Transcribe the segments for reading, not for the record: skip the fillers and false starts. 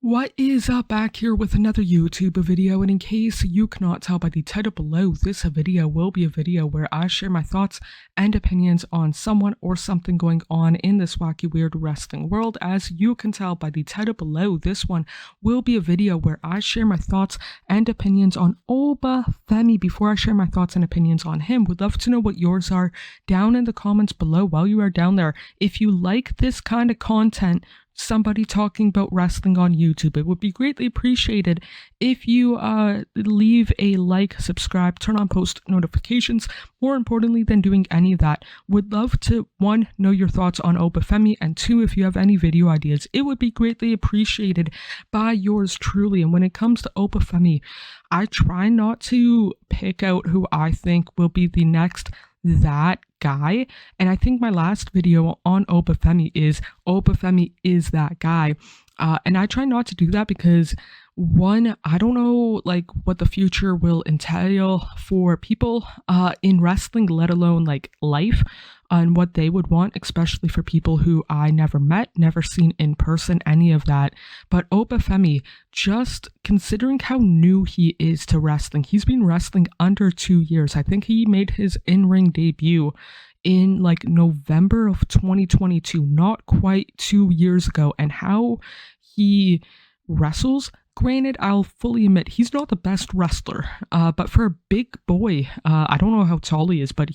What is up? Back here with another YouTube video, and in case you cannot tell by the title below, this video will be a video where I share my thoughts and opinions on someone or something going on in this wacky weird wrestling world. As you can tell by the title below, this one will be a video where I share my thoughts and opinions on Oba Femi. Before I share my thoughts and opinions on him, would love to know what yours are down in the comments below. While you are down there, if you like this kind of content, somebody talking about wrestling on YouTube, it would be greatly appreciated if you leave a like, subscribe, turn on post notifications. More importantly than doing any of that, would love to, one, know your thoughts on Obafemi, and two, if you have any video ideas, it would be greatly appreciated by yours truly. And when it comes to Obafemi, I try not to pick out who I think will be the next that guy, and I think my last video on Obafemi is that guy, and I try not to do that because, one, I don't know like what the future will entail for people in wrestling, let alone like life, and what they would want, especially for people who I never met, never seen in person, any of that. But Obafemi, just considering how new he is to wrestling, he's been wrestling under 2 years. I think he made his in-ring debut in like November of 2022, not quite 2 years ago, and how he wrestles. Granted, I'll fully admit he's not the best wrestler, but for a big boy, I don't know how tall he is, but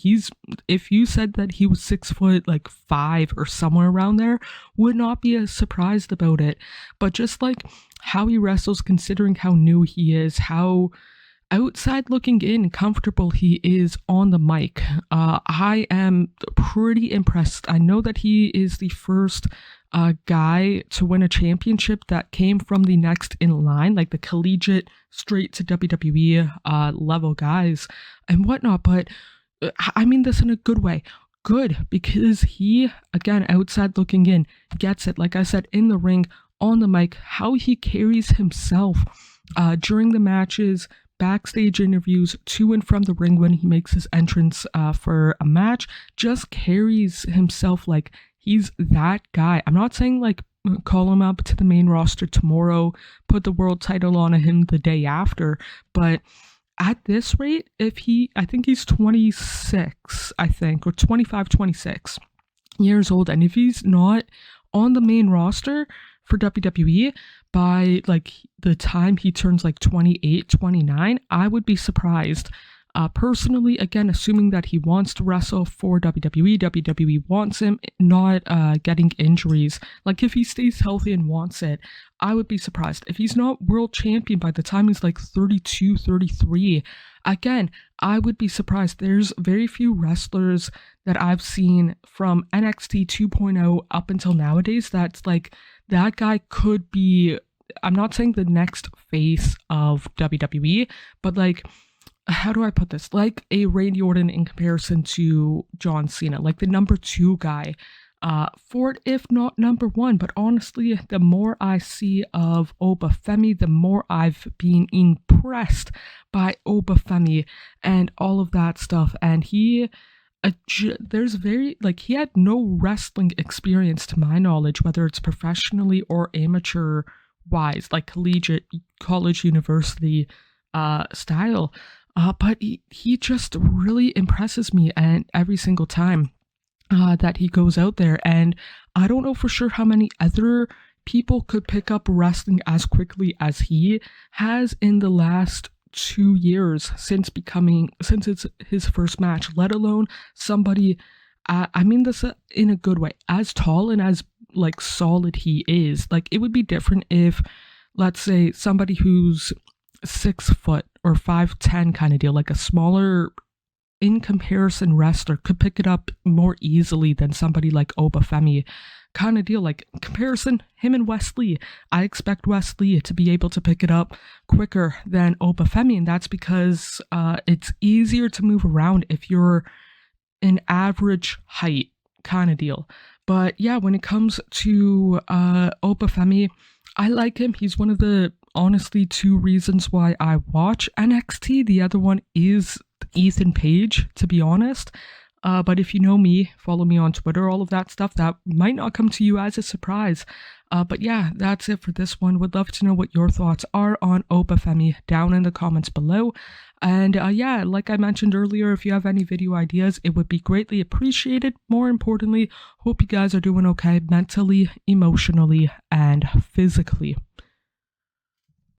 if you said that he was 6 foot like 5 or somewhere around there, would not be as surprised about it. But just like how he wrestles, considering how new he is, how outside looking in comfortable he is on the mic, I am pretty impressed. I know that he is the first guy to win a championship that came from the next in line, like the collegiate straight to WWE level guys and whatnot, but I mean this in a good way. Good, because he, again, outside looking in, gets it. Like I said, in the ring, on the mic, how he carries himself during the matches, backstage interviews, to and from the ring when he makes his entrance for a match, just carries himself like he's that guy. I'm not saying like call him up to the main roster tomorrow, put the world title on him the day after, but at this rate, I think he's 26, I think, or 25, 26 years old, and if he's not on the main roster for WWE by like the time he turns like 28, 29, I would be surprised. Personally, again, assuming that he wants to wrestle for WWE wants him, not getting injuries. Like if he stays healthy and wants it, I would be surprised. If he's not world champion by the time he's like 32, 33, again, I would be surprised. There's very few wrestlers that I've seen from NXT 2.0 up until nowadays that's like, that guy could be, I'm not saying the next face of WWE, but like, how do I put this? Like a Randy Orton in comparison to John Cena, like the number 2 guy for it, if not number 1. But honestly, the more I see of Obafemi, the more I've been impressed by Obafemi and all of that stuff. And he had no wrestling experience to my knowledge, whether it's professionally or amateur wise, like collegiate, college, university style. But he just really impresses me, and every single time that he goes out there. And I don't know for sure how many other people could pick up wrestling as quickly as he has in the last 2 years since it's his first match, let alone somebody, I mean this in a good way, as tall and as like solid he is. Like it would be different if, let's say, somebody who's 6 foot or 5'10" kind of deal, like a smaller in comparison wrestler, could pick it up more easily than somebody like Obafemi kind of deal. Like comparison, him and Wesley, I expect Wesley to be able to pick it up quicker than Obafemi, and that's because it's easier to move around if you're an average height kind of deal. But yeah, when it comes to Obafemi, I like him. He's one of the, honestly, 2 reasons why I watch NXT. The other one is Ethan Page, to be honest. But if you know me, follow me on Twitter, all of that stuff, that might not come to you as a surprise. But yeah, that's it for this one. Would love to know what your thoughts are on Oba Femi down in the comments below. And yeah, like I mentioned earlier, if you have any video ideas, it would be greatly appreciated. More importantly, hope you guys are doing okay mentally, emotionally, and physically.